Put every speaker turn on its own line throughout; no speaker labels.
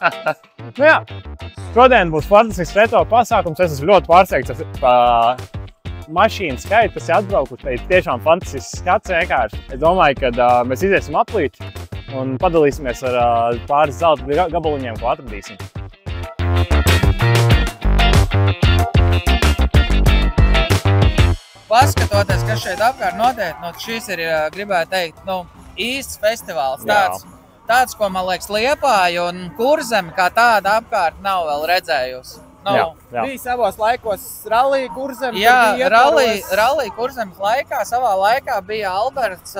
Nu jā, šodien būs fantastisks retro pasākums. Es esmu ļoti pārsteigts par mašīnu skaitu, kas ir atbraukuši. Tiešām fantastisks skats vienkārši. Es domāju, ka mēs iziesim aplīt un padalīsimies ar pāris zelta gabaliņiem, ko atradīsim.
Paskatoties, kas šeit apkārt notiek, šis ir, gribētu teikt, īsts festivāls. Tāds, ko, man liekas, Liepāja un Kurzeme kā tāda apkārt nav vēl redzējusi.
Bija savos laikos rallija Kurzeme.
Jā, rallija Kurzemes laikā, savā laikā bija Alberts,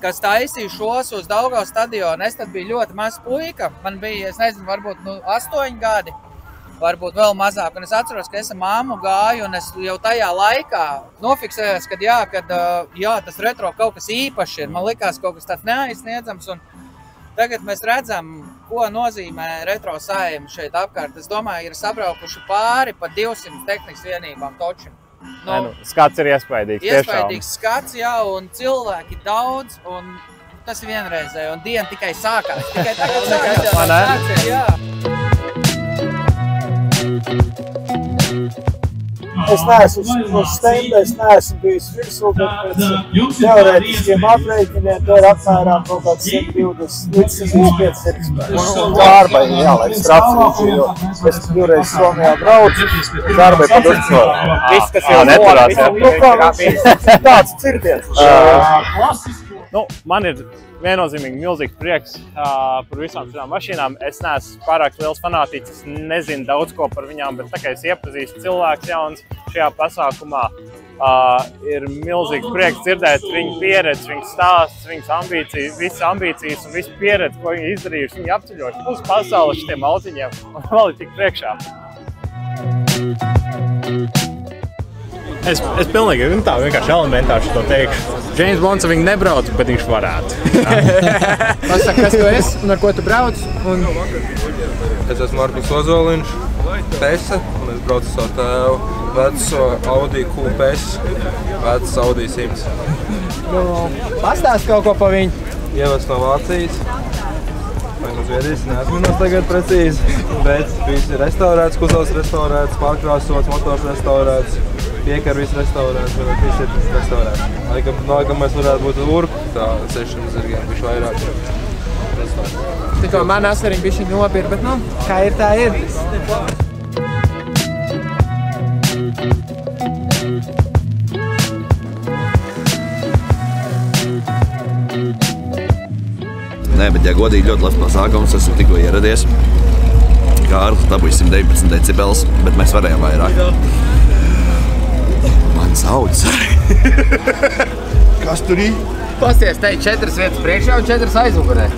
kas taisīja šos uz Daugavas stadionu. Es tad biju ļoti mazs puika. Man bija, es nezinu, varbūt 8 gadi. Varbūt vēl mazāk, un es atceros, ka es ar māmu gāju, un es jau tajā laikā nofiksējos, ka tas retro kaut kas īpašs ir. Man likās kaut kas tāds neaizsniedzams, un tagad mēs redzam, ko nozīmē retro saime šeit apkārt. Es domāju, ir sabraukuši pāri pa 200 tehnikas vienībām točim.
Skats ir iespaidīgs, tiešām.
Iespaidīgs skats, jā, un cilvēki daudz, un tas ir vienreizēji, un diena tikai sākās. Tikai tagad sākās, jā.
Es neesmu uz stenda, es neesmu bijis virsū, bet pēc teorētiskiem aprēķiniem tur apmēram kaut kāds 120 līdz 125 ir. Darbai jālaik strapsīši, jo es divreiz Somijā braucu, darbai pat uzsvaru.
Viss, kas jau neturās,
tāds cirdiens.
Man ir viennozīmīgi milzīgs prieks par visām šādām mašīnām. Es neesmu pārāk liels fanātiķis, es nezinu daudz ko par viņām, bet tā kā es iepazīstu cilvēks jauns šajā pasākumā, ir milzīgs prieks dzirdēt viņu pieredzi, viņu stāstus, viņas ambīcijas, visas ambīcijas un visu pieredzi, ko viņi izdarījuši. Viņi apceļojuši pusi pasaules šitiem autiņiem un vēl ir tik priekšā.
Es pilnīgi tā vienkārši elementāši to teikšu. James Bonds viņu nebrauc, bet viņš varētu.
Pasaka, kas tu esi un ar ko tu brauc?
Es esmu Markus Ozoliņš, Pese, un es braucu savu tēvu veco Audi Q5, vecs Audi 100.
Pastāst kaut ko pa viņu.
Ievests no Vācijas. Vai no Zviedrijas, neatminos tagad precīzi. Bet viss ir restaurēts, kuzels restaurēts, pārkrāsots, motors restaurēts. Piekar viss restaurēts, bet viss ir restaurēts. Laikam mēs varētu būt urku, tā 600 zirgiem, bišķi vairāk restaurēts.
Tikko man asariņi bišķi nopir, bet kā ir, tā ir.
Nē, bet ja godīgi ļoti labs pasākums, esmu tikko ieradies. Kārlis dabūja 119 decibels, bet mēs varējām vairāk. Man sauc.
Kas tur ir? Pasties, te 4 vietas priekšā un 4 aizmugurē.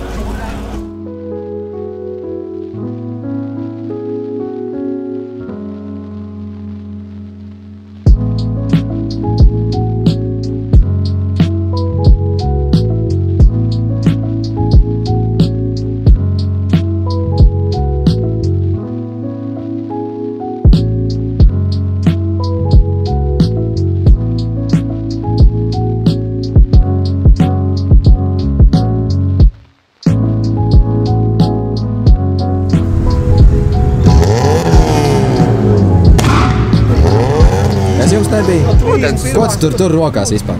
Ko tu tur rokās vispār?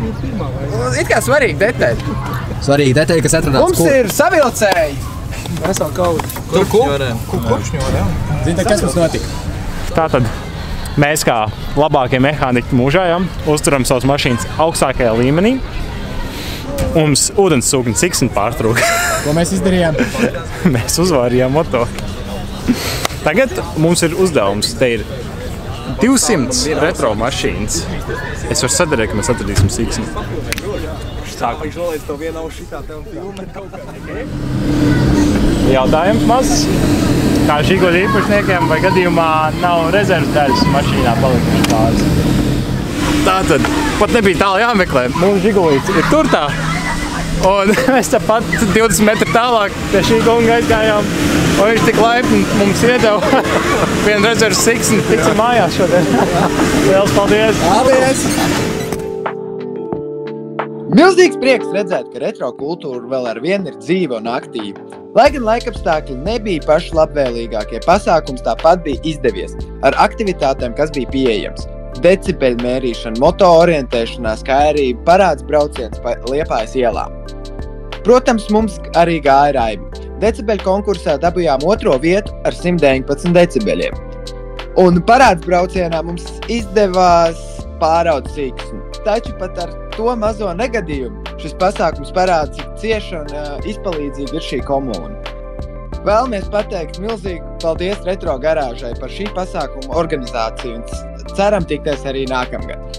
It kā svarīgi detaļi.
Svarīgi detaļi, kas atradās
Mums ir savilcēji. Mēs vēl kaut
Kuršņorē.
Zini, kas mums notika?
Tātad mēs kā labākie mehāniķi mūžājām, uzturam savas mašīnas augstākajā līmenī. Mums ūdens sūkņa siksni pārtrūka.
Ko mēs izdarījām?
Mēs uzvārījām motoru. Tagad mums ir uzdevums. Te ir 200 retro mašīnas. Es varu sadarīt, ka mēs atradīsim siksni. Jautājums mazs. Kā Žiguļu īpašniekiem vai gadījumā nav rezerves daļas mašīnā palikušas pāris. Tātad pat nebija tālu jāmeklē. Mūsu Žigulīts ir tur tā. Un mēs tāpat 20 metri tālāk pie šī gunga aizgājām. Un viņš tik laipni mums iedeva vienu rezerves siksni. Tiksim mājās šodien. Liels paldies!
Paldies!
Milzīgs prieks redzēt, ka retro kultūra vēl ar vienu ir dzīva un aktīva. Lai gan laikapstākļi nebija paši labvēlīgākie, pasākums tāpat bija izdevies ar aktivitātēm, kas bija pieejams. Decibeļu mērīšana, moto orientēšanās, kā arī parāds brauciens pa Liepājas ielām. Protams, mums arī gāja raimi. Decibeļu konkursā dabujām 2. vietu ar 119 decibeļiem. Un parāds braucienā mums izdevās pāraut sīksni. Taču pat ar to mazo negadījumu šis pasākums parāda, cik cieši un izpalīdzīgi ir šī komūna. Vēlamies pateikt milzīgu paldies Retro garāžai par šī pasākuma organizāciju un ceram tikties arī nākamgad.